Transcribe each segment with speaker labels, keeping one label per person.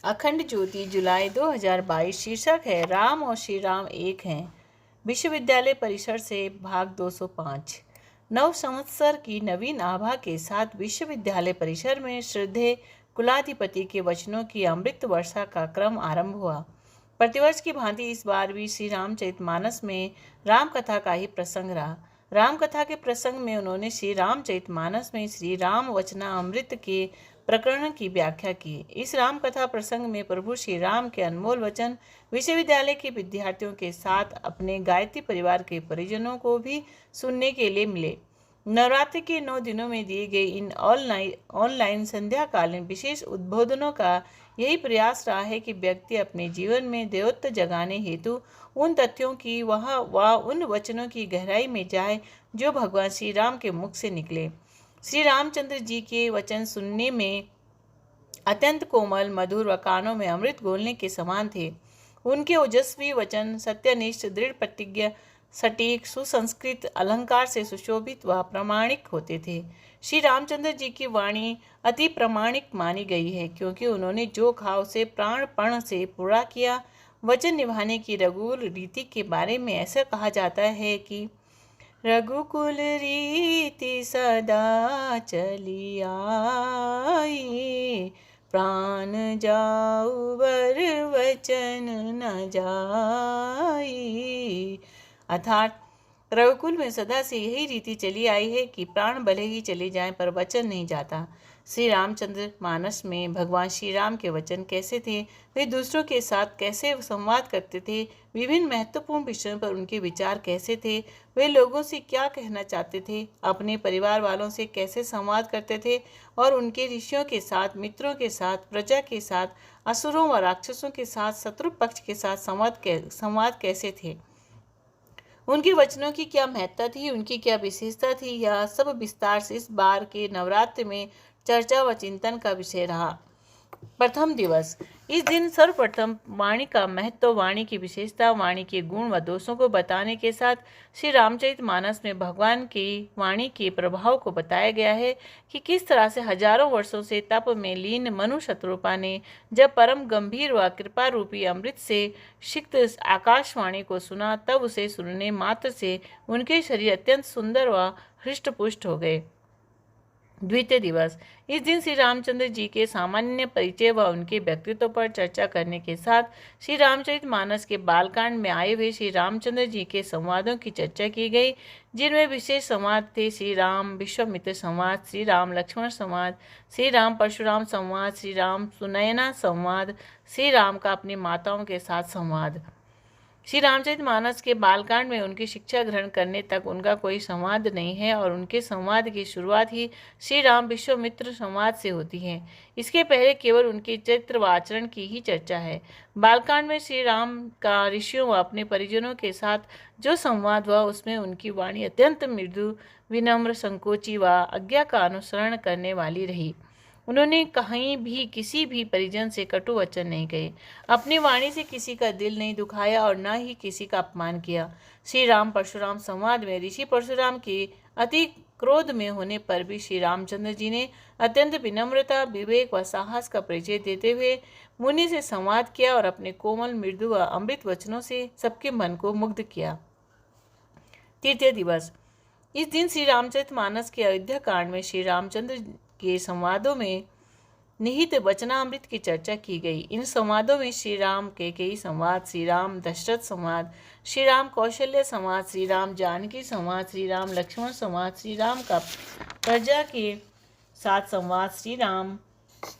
Speaker 1: अखंड ज्योति जुलाई 2022। शीर्षक है राम और श्री राम एक हैं। विश्वविद्यालय परिसर से भाग 205। नव संवत्सर की नवीन आभा के साथ विश्वविद्यालय परिसर में श्रद्धेय कुलाधिपति के वचनों की अमृत वर्षा का क्रम आरंभ हुआ। प्रतिवर्ष की भांति इस बार भी श्री रामचरितमानस में राम कथा का ही प्रसंग रहा। राम कथा के प्रसंग में उन्होंने श्री रामचरितमानस में श्री राम वचनामृत के प्रकरण की व्याख्या की। इस राम कथा प्रसंग में प्रभु श्री राम के अनमोल वचन विश्वविद्यालय के विद्यार्थियों के साथ अपने गायत्री परिवार के परिजनों को भी सुनने के लिए मिले। नवरात्रि के 9 दिनों में दिए गए इन ऑनलाइन संध्याकालीन विशेष उद्बोधनों का यही प्रयास रहा है कि व्यक्ति अपने जीवन में देवत्व जगाने हेतु उन तथ्यों की व उन वचनों की गहराई में जाए जो भगवान श्री राम के मुख से निकले। श्री रामचंद्र जी के वचन सुनने में अत्यंत कोमल, मधुर व कानों में अमृत घोलने के समान थे। उनके ओजस्वी वचन सत्यनिष्ठ, दृढ़ प्रतिज्ञा, सटीक, सुसंस्कृत, अलंकार से सुशोभित व प्रामाणिक होते थे। श्री रामचंद्र जी की वाणी अति प्रामाणिक मानी गई है क्योंकि उन्होंने जो कहा उसे प्राणपण से पूरा किया। वचन निभाने की रघुकुल रीति के बारे में ऐसा कहा जाता है कि रघुकुल रीति सदा चली आई, प्राण जाऊ बर वचन न जाई। अर्थात रघुकुल में सदा से यही रीति चली आई है कि प्राण भले ही चले जाएं पर वचन नहीं जाता। श्री रामचंद्र मानस में भगवान श्री राम के वचन कैसे थे, वे दूसरों के साथ कैसे संवाद करते थे, विभिन्न महत्वपूर्ण विषयों पर उनके विचार कैसे थे, वे लोगों से क्या कहना चाहते थे, अपने परिवार वालों से कैसे संवाद करते थे और उनके ऋषियों के साथ, मित्रों के साथ, प्रजा के साथ, असुरों व राक्षसों के साथ, शत्रु पक्ष के साथ संवाद कैसे थे, उनके वचनों की क्या महत्ता थी, उनकी क्या विशेषता थी, यह सब विस्तार से इस बार के नवरात्र में चर्चा व चिंतन का विषय रहा। प्रथम दिवस। इस दिन सर्वप्रथम वाणी का महत्व, वाणी की विशेषता, वाणी के गुण व दोषों को बताने के साथ श्री रामचरितमानस में भगवान की वाणी के प्रभाव को बताया गया है कि किस तरह से हजारों वर्षों से तप में लीन मनु शत्रुपा ने जब परम गंभीर व कृपा रूपी अमृत से सिक्त आकाशवाणी को सुना तब उसे सुनने मात्र से उनके शरीर अत्यंत सुंदर व हृष्टपुष्ट हो गए। द्वितीय दिवस। इस दिन श्री रामचंद्र जी के सामान्य परिचय व उनके व्यक्तित्व पर चर्चा करने के साथ श्री रामचरितमानस के बालकांड में आए हुए श्री रामचंद्र जी के संवादों की चर्चा की गई, जिनमें विशेष संवाद थे श्री राम विश्वामित्र संवाद, श्री राम लक्ष्मण संवाद, श्री राम परशुराम संवाद, श्री राम सुनयना संवाद, श्री राम का अपनी माताओं के साथ संवाद। श्री रामचरितमानस के बालकांड में उनकी शिक्षा ग्रहण करने तक उनका कोई संवाद नहीं है और उनके संवाद की शुरुआत ही श्री राम विश्वामित्र संवाद से होती है। इसके पहले केवल उनके चरित्र व आचरण की ही चर्चा है। बालकांड में श्री राम का ऋषियों व अपने परिजनों के साथ जो संवाद हुआ उसमें उनकी वाणी अत्यंत मृदु, विनम्र, संकोची व आज्ञा का अनुसरण करने वाली रही। उन्होंने कहीं भी किसी भी परिजन से कटु वचन नहीं कहे, अपनी वाणी से किसी का दिल नहीं दुखाया और न ही किसी का अपमान किया। श्री राम परशुराम संवाद में ऋषि परशुराम के अति क्रोध में होने पर भी श्री रामचंद्र जी ने अत्यंत विनम्रता, विवेक व साहस का परिचय देते हुए मुनि से संवाद किया और अपने कोमल, मृदु व अमृत वचनों से सबके मन को मुग्ध किया। तृतीय दिवस। इस दिन श्री रामचरितमानस के अयोध्या कांड में श्री रामचंद्र के संवादों में निहित वचनामृत की चर्चा की गई। इन संवादों में श्री राम के कई संवाद, श्री राम दशरथ संवाद, श्री राम कौशल्य संवाद, श्री राम जानकी संवाद, श्री राम लक्ष्मण संवाद, श्री राम का प्रजा के साथ संवाद, श्री राम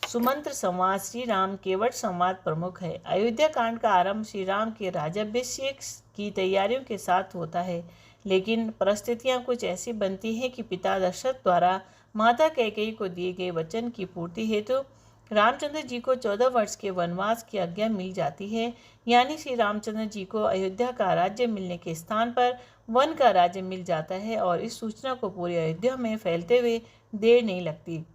Speaker 1: सुमंत्र संवाद, श्री राम केवट संवाद प्रमुख है। अयोध्या कांड का आरंभ श्री राम के राज्याभिषेक की तैयारियों के साथ होता है, लेकिन परिस्थितियां कुछ ऐसी बनती हैं कि पिता दशरथ द्वारा माता कैकेयी को दिए गए वचन की पूर्ति हेतु रामचंद्र जी को 14 वर्ष के वनवास की आज्ञा मिल जाती है। यानी श्री रामचंद्र जी को अयोध्या का राज्य मिलने के स्थान पर वन का राज्य मिल जाता है और इस सूचना को पूरी अयोध्या में फैलते हुए देर नहीं लगती।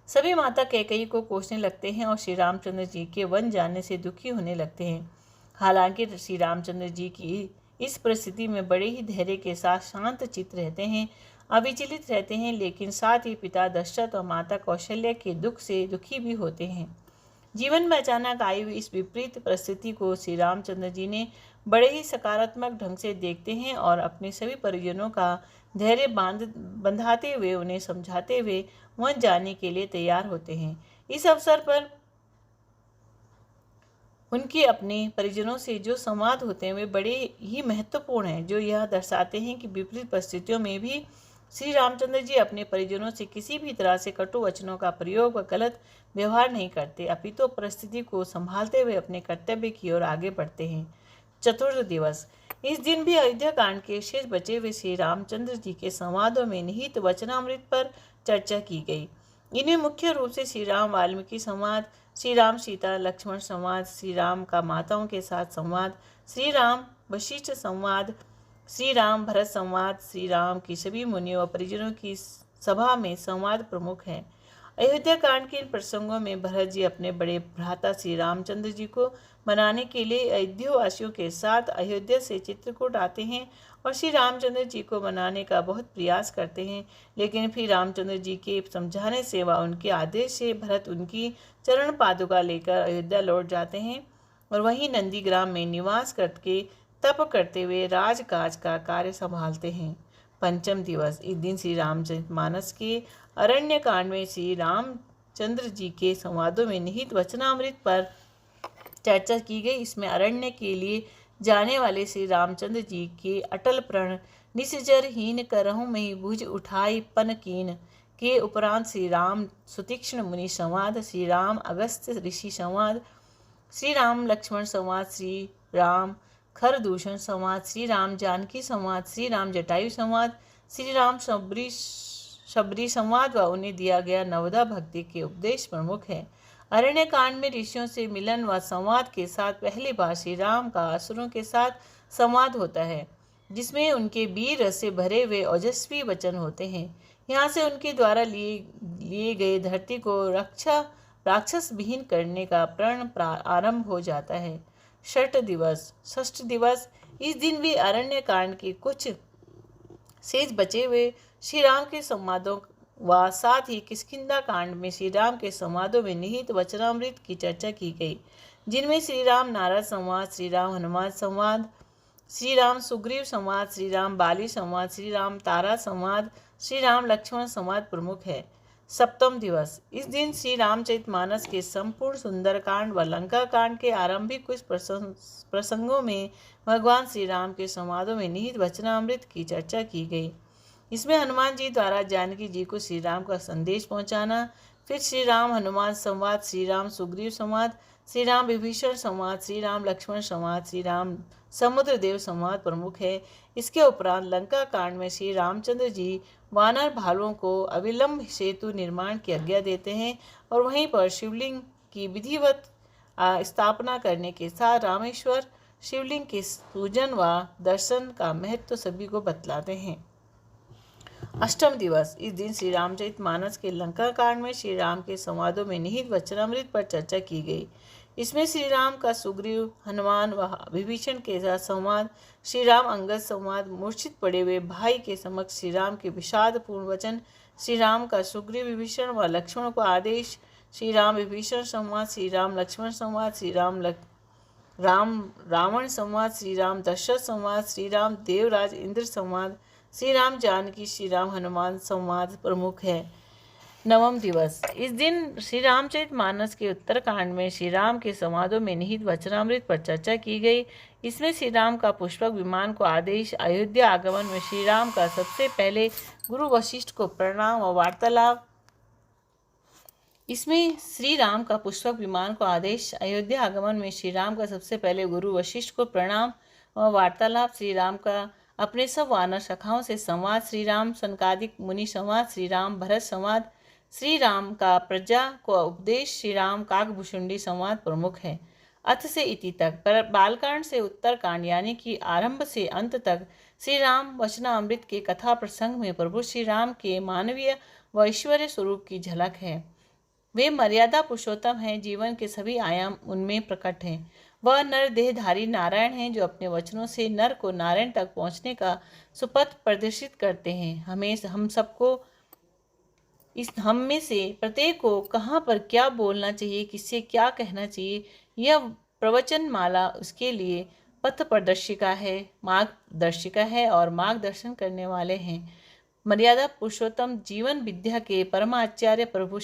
Speaker 1: सभी माता कैकेयी को कोसने लगते हैं और श्री रामचंद्र जी के वन जाने से दुखी होने लगते हैं। हालांकि श्री रामचंद्र जी की इस परिस्थिति में बड़े ही धैर्य के साथ शांत चित्त रहते हैं, अविचलित रहते हैं, लेकिन साथ ही पिता दशरथ और माता कौशल्या के दुख से दुखी भी होते हैं। जीवन में अचानक आई हुई इस विपरीत परिस्थिति को श्री रामचंद्र जी ने बड़े ही सकारात्मक ढंग से देखते हैं और अपने सभी परिजनों का धैर्य बंधाते हुए उन्हें समझाते हुए वन जाने के लिए तैयार होते हैं। इस अवसर पर उनके अपने परिजनों से जो संवाद होते हैं वे बड़े ही महत्वपूर्ण हैं, जो यह दर्शाते हैं कि विपरीत परिस्थितियों में भी श्री रामचंद्र जी अपने परिजनों से किसी भी तरह से कटु वचनों का प्रयोग व गलत व्यवहार नहीं करते, अपितु परिस्थिति को संभालते हुए अपने कर्तव्य की ओर आगे बढ़ते हैं। चतुर्थ दिवस। इस दिन भी अयोध्या कांड के शेष बचे हुए श्री रामचंद्र जी के संवादों में निहित वचनामृत पर चर्चा की गई। इनमें मुख्य रूप से श्री राम वाल्मीकि संवाद, श्री राम सीता लक्ष्मण संवाद, श्री राम का माताओं के साथ संवाद, श्री राम वशिष्ठ संवाद, श्री राम भरत संवाद, श्री राम की सभी मुनियों और परिजनों की सभा में संवाद प्रमुख है। अयोध्या कांड के इन प्रसंगों में भरत जी अपने बड़े भ्राता श्री रामचंद्र जी को मनाने के लिए अयोध्यावासियों के साथ अयोध्या से चित्रकूट आते हैं और श्री रामचंद्र जी को मनाने का बहुत प्रयास करते हैं, लेकिन फिर रामचंद्र जी के समझाने से व उनके आदेश से भरत उनकी चरण पादुका लेकर अयोध्या लौट जाते हैं और वहीं नंदीग्राम में निवास करके तप करते हुए राजकाज का कार्य संभालते हैं। पंचम दिवस। इस दिन श्री रामचरितमानस के अरण्य कांड में श्री रामचंद्र जी के संवादों में निहित वचनामृत पर चर्चा की गई। इसमें अरण्य के लिए जाने वाले श्री रामचंद्र जी के अटल प्रण निश्चर हीन करहु में भुज उठाई पन कीन के उपरांत श्री राम सुतीक्ष्ण मुनि संवाद, श्री राम अगस्त्य ऋषि संवाद, श्री राम लक्ष्मण संवाद, श्री राम खरदूषण संवाद, श्री राम जानकी संवाद, श्री राम जटायु संवाद, श्री राम शबरी संवाद व उन्हें दिया गया नवदा भक्ति के उपदेश प्रमुख है। अरण्य कांड में ऋषियों से मिलन व संवाद के साथ पहली बार श्री राम का असुरों के साथ संवाद होता है, जिसमें उनके वीर रस से भरे हुए ओजस्वी वचन होते हैं। यहाँ से उनके द्वारा लिए गए धरती को राक्षस विहीन करने का प्रण आरंभ हो जाता है। षष्ठ दिवस। इस दिन भी अरण्य कांड के कुछ शेष बचे हुए श्री राम के संवादों व साथ ही किष्किंधा कांड में श्री राम के संवादों में निहित वचनामृत की चर्चा की गई, जिनमें श्री राम नारद संवाद, श्री राम हनुमान संवाद, श्री राम सुग्रीव संवाद, श्री राम बाली संवाद, श्री राम तारा संवाद, श्री राम लक्ष्मण संवाद प्रमुख है। सप्तम दिवस। इस दिन श्री रामचरितमानस के संपूर्ण सुंदरकांड व लंका कांड के आरंभिक कुछ प्रसंगों में भगवान श्री राम के संवादों में निहित वचनामृत की चर्चा की गई। इसमें हनुमान जी द्वारा जानकी जी को श्री राम का संदेश पहुंचाना, फिर श्री राम हनुमान संवाद, श्री राम सुग्रीव संवाद, श्री राम विभीषण संवाद, श्री राम लक्ष्मण संवाद, श्री राम समुद्रदेव संवाद प्रमुख है। इसके उपरांत लंका कांड में श्री रामचंद्र जी वानर भालुओं को अविलंब सेतु निर्माण की आज्ञा देते हैं और वहीं पर शिवलिंग की विधिवत स्थापना करने के साथ रामेश्वर शिवलिंग के पूजन व दर्शन का महत्व सभी को बतलाते हैं। अष्टम दिवस। इस दिन श्री रामचरितमानस के लंका कांड में श्री राम के संवादों में निहित वचनामृत पर चर्चा की गई। इसमें श्री राम का सुग्रीव हनुमान व विभीषण के साथ संवाद, श्री राम अंगद संवाद, मूर्छित पड़े हुए भाई के समक्ष श्री राम के विषादपूर्ण वचन, श्री राम का सुग्रीव विभीषण व लक्ष्मण को आदेश, श्री राम विभीषण संवाद, श्री राम लक्ष्मण संवाद, श्री राम रावण संवाद, श्री राम दशरथ संवाद, श्री राम देवराज इंद्र संवाद, श्री राम जानकी श्री राम हनुमान संवाद प्रमुख है। नवम दिवस। इस दिन श्री रामचरितमानस के उत्तरकांड में श्री राम के संवादों में निहित वचनामृत पर चर्चा की गई। इसमें श्री राम का पुष्पक विमान को आदेश, अयोध्या आगमन में श्री राम का सबसे पहले गुरु वशिष्ठ को प्रणाम और वार्तालाप। इसमें श्री राम का पुष्पक विमान को आदेश, अयोध्या आगमन में श्री राम का सबसे पहले गुरु वशिष्ठ को प्रणाम और वार्तालाप, श्री राम का अपने सब वानर सखाओं से संवाद, श्री राम सनकादिक मुनि संवाद, श्री राम भरत संवाद, श्री राम का प्रजा को उपदेश, श्री राम काकभूषुंडी संवाद प्रमुख है। अथ से इति तक पर बालकांड से उत्तरकांड यानी कि आरंभ से अंत तक श्री राम वचनामृत के कथा प्रसंग में प्रभु श्री राम के मानवीय व ऐश्वर्य स्वरूप की झलक है। वे मर्यादा पुरुषोत्तम हैं, जीवन के सभी आयाम उनमें प्रकट हैं। वह नर देहधारी नारायण हैं जो अपने वचनों से नर को नारायण तक पहुँचने का सुपथ प्रदर्शित करते हैं। हम सबको इस हम में से प्रत्येक को कहाँ पर क्या बोलना चाहिए, किससे क्या कहना चाहिए, यह प्रवचन माला उसके लिए पथ प्रदर्शिका है, मार्गदर्शिका है और मार्गदर्शन करने वाले हैं। मर्यादा पुरुषोत्तम जीवन विद्या के परमाचार्य प्रभु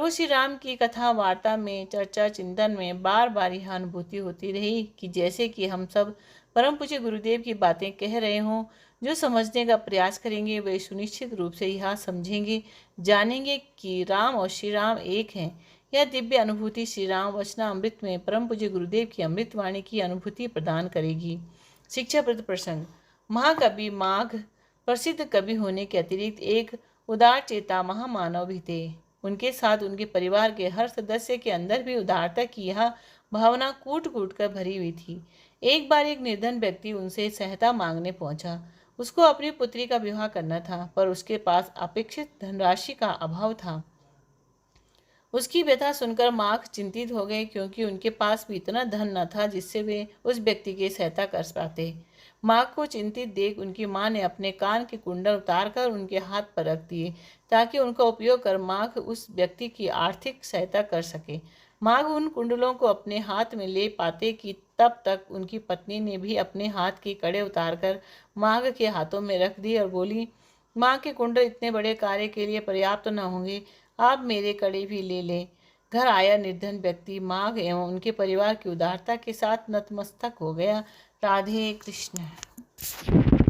Speaker 1: श्री राम की कथा वार्ता में, चर्चा चिंतन में बार बार यह अनुभूति होती रही कि जैसे कि हम सब परम पूज्य गुरुदेव की बातें कह रहे हों। जो समझने का प्रयास करेंगे वे सुनिश्चित रूप से यह समझेंगे, जानेंगे कि राम और श्री राम एक हैं। यह दिव्य अनुभूति श्री राम वचनामृत में परम पूज्य गुरुदेव की अमृतवाणी की अनुभूति प्रदान करेगी। शिक्षाप्रद प्रसंग। महाकवि माघ प्रसिद्ध कवि होने के अतिरिक्त एक उदार चेता महामानव भी थे। उनके साथ उनके परिवार के हर सदस्य के अंदर भी उदारता की यह भावना कूट कूट कर भरी हुई थी। एक बार एक निर्धन व्यक्ति उनसे सहायता मांगने पहुंचा। उसको अपनी पुत्री का विवाह करना था, पर उसके पास अपेक्षित धनराशि का अभाव था। उसकी व्यथा सुनकर माघ चिंतित हो गए, क्योंकि उनके पास भी इतना धन न था जिससे वे उस व्यक्ति की सहायता कर पाते। माघ को चिंतित देख उनकी मां ने अपने कान के कुंडल उतारकर उनके हाथ पर रख दिए, ताकि उनका उपयोग कर माघ उस व्यक्ति की आर्थिक सहायता कर सके। माघ उन कुंडलों को अपने हाथ में ले पाते कि तब तक उनकी पत्नी ने भी अपने हाथ की कड़े उतारकर माघ के हाथों में रख दी और बोली, माँ के कुंडल इतने बड़े कार्य के लिए पर्याप्त न होंगे, आप मेरे कड़े भी ले लें। घर आया निर्धन व्यक्ति माघ एवं उनके परिवार की उदारता के साथ नतमस्तक हो गया। राधे कृष्ण।